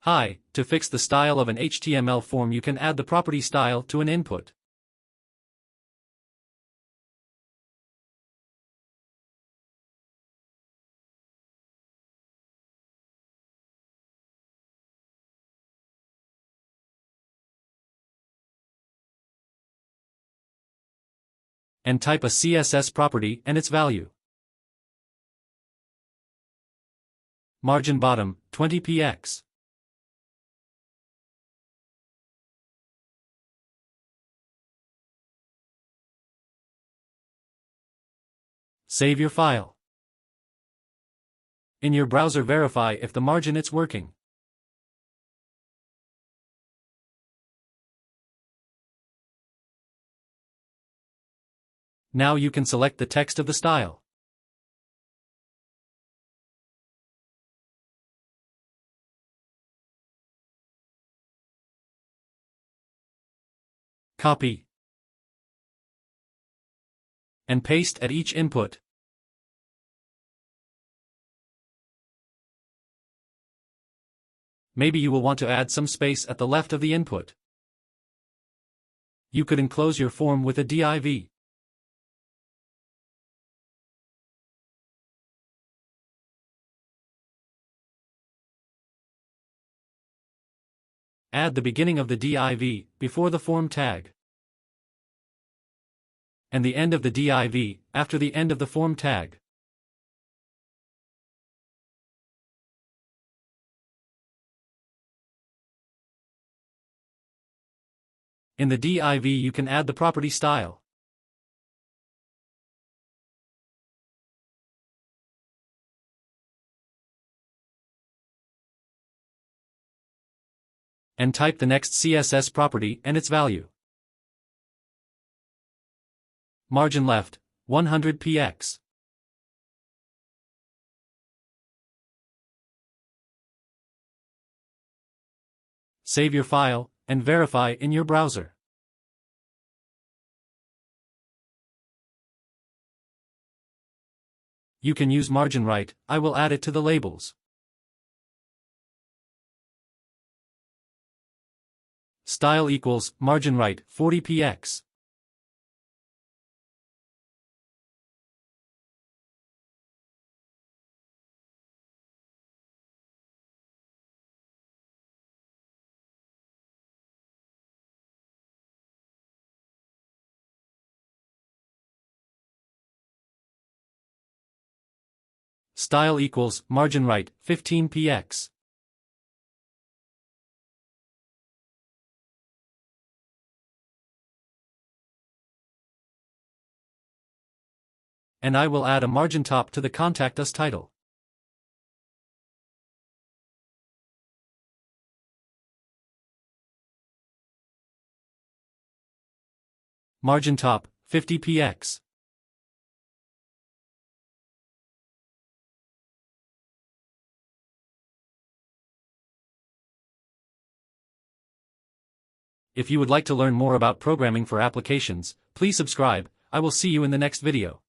Hi, to fix the style of an HTML form you can add the property style to an input. And type a CSS property and its value. Margin bottom, 20 px. Save your file. In your browser, verify if the margin is working. Now you can select the text of the style. Copy and paste at each input. Maybe you will want to add some space at the left of the input. You could enclose your form with a div. Add the beginning of the div before the form tag, and the end of the div after the end of the form tag. In the div you can add the property style. And type the next CSS property and its value. Margin left, 100 px. Save your file, and verify in your browser. You can use margin right, I will add it to the labels. Style equals margin right 40 px. Style equals margin right 15 px. And I will add a margin top to the Contact Us title. Margin top, 50 px. If you would like to learn more about programming for applications, please subscribe. I will see you in the next video.